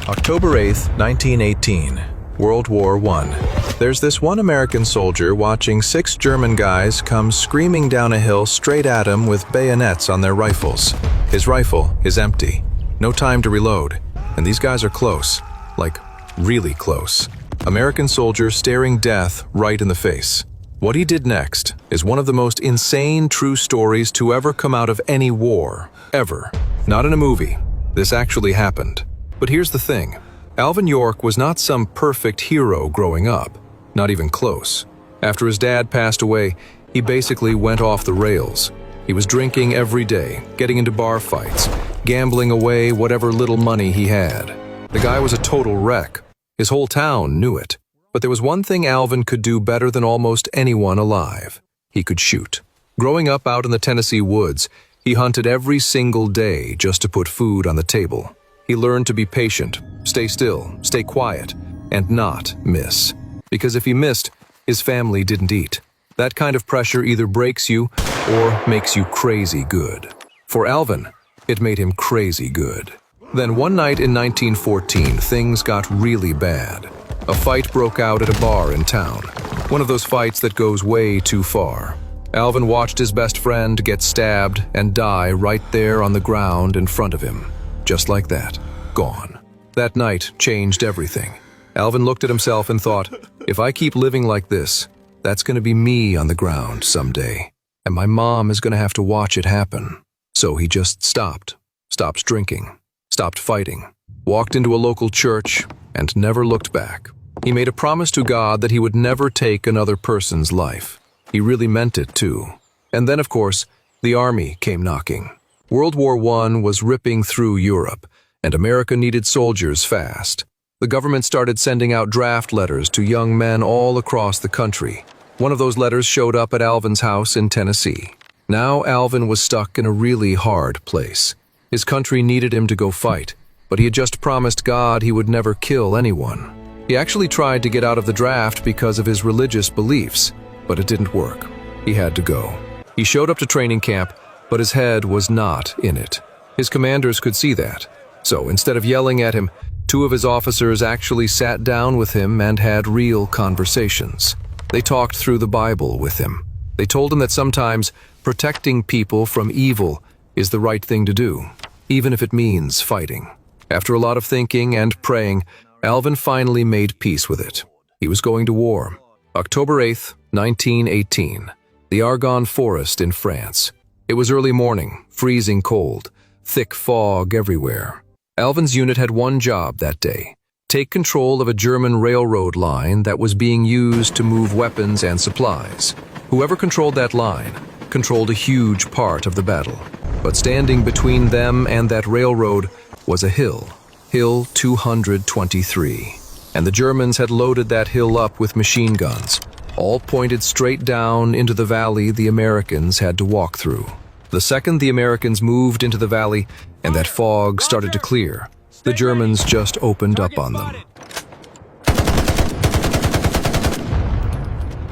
October 8th, 1918, World War I. There's this one American soldier watching 6 German guys come screaming down a hill straight at him with bayonets on their rifles. His rifle is empty. No time to reload. And these guys are close. Like, really close. American soldier staring death right in the face. What he did next is one of the most insane true stories to ever come out of any war. Ever. Not in a movie. This actually happened. But here's the thing. Alvin York was not some perfect hero growing up. Not even close. After his dad passed away, he basically went off the rails. He was drinking every day, getting into bar fights, gambling away whatever little money he had. The guy was a total wreck. His whole town knew it. But there was one thing Alvin could do better than almost anyone alive. He could shoot. Growing up out in the Tennessee woods, he hunted every single day just to put food on the table. He learned to be patient, stay still, stay quiet, and not miss. Because if he missed, his family didn't eat. That kind of pressure either breaks you or makes you crazy good. For Alvin, it made him crazy good. Then one night in 1914, things got really bad. A fight broke out at a bar in town. One of those fights that goes way too far. Alvin watched his best friend get stabbed and die right there on the ground in front of him. Just like that. Gone. That night changed everything. Alvin looked at himself and thought, if I keep living like this, that's going to be me on the ground someday. And my mom is going to have to watch it happen. So he just stopped. Stopped drinking. Stopped fighting. Walked into a local church and never looked back. He made a promise to God that he would never take another person's life. He really meant it too. And then, of course, the army came knocking. World War I was ripping through Europe, and America needed soldiers fast. The government started sending out draft letters to young men all across the country. One of those letters showed up at Alvin's house in Tennessee. Now Alvin was stuck in a really hard place. His country needed him to go fight, but he had just promised God he would never kill anyone. He actually tried to get out of the draft because of his religious beliefs, but it didn't work. He had to go. He showed up to training camp, but his head was not in it. His commanders could see that. So instead of yelling at him, 2 of his officers actually sat down with him and had real conversations. They talked through the Bible with him. They told him that sometimes protecting people from evil is the right thing to do, even if it means fighting. After a lot of thinking and praying, Alvin finally made peace with it. He was going to war. October 8th, 1918. The Argonne Forest in France. It was early morning, freezing cold, thick fog everywhere. Alvin's unit had one job that day: take control of a German railroad line that was being used to move weapons and supplies. Whoever controlled that line controlled a huge part of the battle. But standing between them and that railroad was a hill, Hill 223. And the Germans had loaded that hill up with machine guns, all pointed straight down into the valley the Americans had to walk through. The second the Americans moved into the valley and that fog started to clear, the Germans just opened up on them.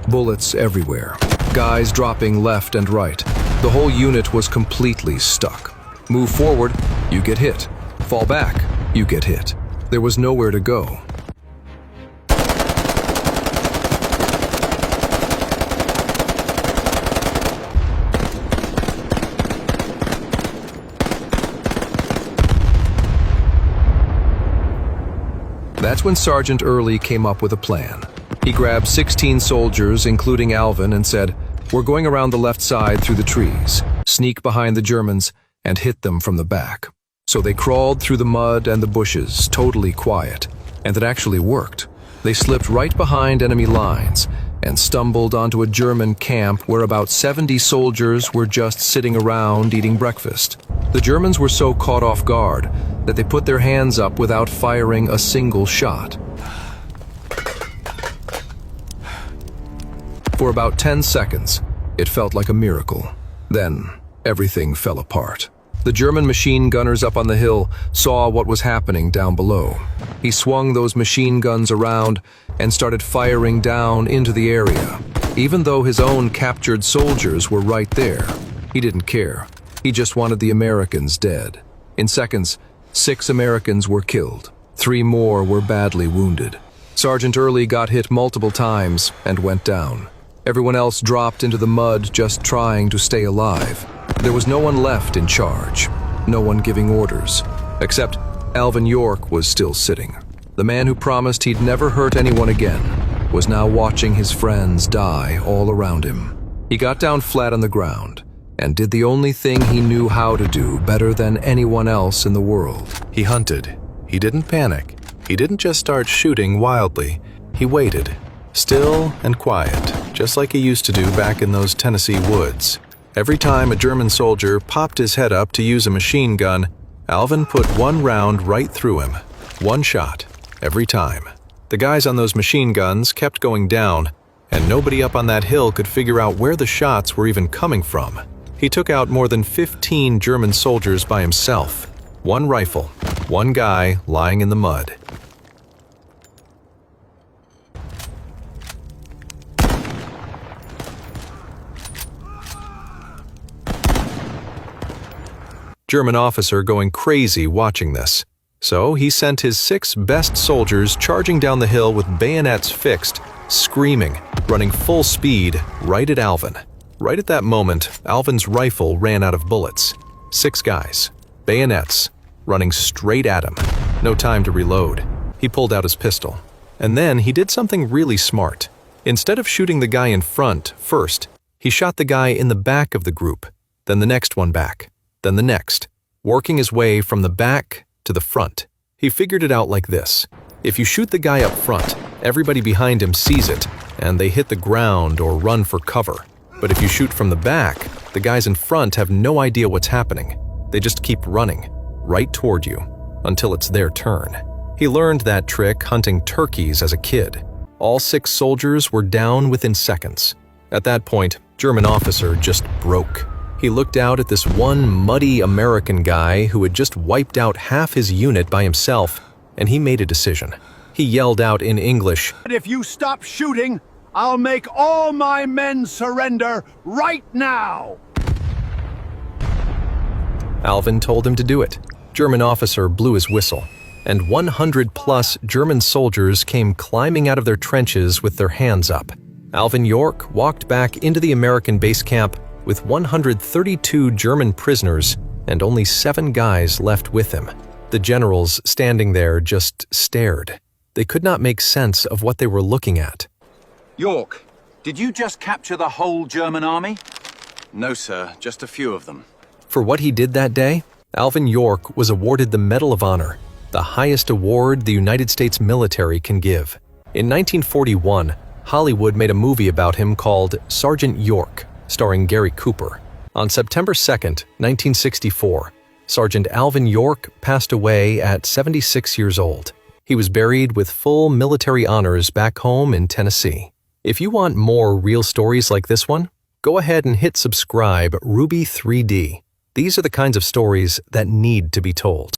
Bullets everywhere, guys dropping left and right. The whole unit was completely stuck. Move forward, you get hit. Fall back, you get hit. There was nowhere to go. That's when Sergeant Early came up with a plan. He grabbed 16 soldiers, including Alvin, and said, "We're going around the left side through the trees, sneak behind the Germans, and hit them from the back." So they crawled through the mud and the bushes, totally quiet. And it actually worked. They slipped right behind enemy lines and stumbled onto a German camp where about 70 soldiers were just sitting around eating breakfast. The Germans were so caught off guard that they put their hands up without firing a single shot. For about 10 seconds, it felt like a miracle. Then, everything fell apart. The German machine gunners up on the hill saw what was happening down below. He swung those machine guns around and started firing down into the area. Even though his own captured soldiers were right there, he didn't care. He just wanted the Americans dead. In seconds, 6 Americans were killed. 3 more were badly wounded. Sergeant Early got hit multiple times and went down. Everyone else dropped into the mud just trying to stay alive. There was no one left in charge, no one giving orders, except Alvin York was still sitting. The man who promised he'd never hurt anyone again was now watching his friends die all around him. He got down flat on the ground and did the only thing he knew how to do better than anyone else in the world. He hunted. He didn't panic. He didn't just start shooting wildly. He waited, still and quiet, just like he used to do back in those Tennessee woods. Every time a German soldier popped his head up to use a machine gun, Alvin put 1 round right through him. 1 shot, every time. The guys on those machine guns kept going down, and nobody up on that hill could figure out where the shots were even coming from. He took out more than 15 German soldiers by himself. 1 rifle, 1 guy lying in the mud. German officer going crazy watching this. So he sent his 6 best soldiers charging down the hill with bayonets fixed, screaming, running full speed right at Alvin. Right at that moment, Alvin's rifle ran out of bullets. 6 guys, bayonets, running straight at him. No time to reload. He pulled out his pistol. And then he did something really smart. Instead of shooting the guy in front first, he shot the guy in the back of the group, then the next one back, then the next, working his way from the back to the front. He figured it out like this. If you shoot the guy up front, everybody behind him sees it, and they hit the ground or run for cover. But if you shoot from the back, the guys in front have no idea what's happening. They just keep running, right toward you, until it's their turn. He learned that trick hunting turkeys as a kid. All 6 soldiers were down within seconds. At that point, German officer just broke. He looked out at this one muddy American guy who had just wiped out half his unit by himself, and he made a decision. He yelled out in English, "If you stop shooting, I'll make all my men surrender right now!" Alvin told him to do it. German officer blew his whistle, and 100+ German soldiers came climbing out of their trenches with their hands up. Alvin York walked back into the American base camp with 132 German prisoners and only 7 guys left with him. The generals standing there just stared. They could not make sense of what they were looking at. York, did you just capture the whole German army? No, sir, just a few of them. For what he did that day, Alvin York was awarded the Medal of Honor, the highest award the United States military can give. In 1941, Hollywood made a movie about him called Sergeant York, starring Gary Cooper. On September 2nd, 1964, Sergeant Alvin York passed away at 76 years old. He was buried with full military honors back home in Tennessee. If you want more real stories like this one, go ahead and hit subscribe Ruby 3D. These are the kinds of stories that need to be told.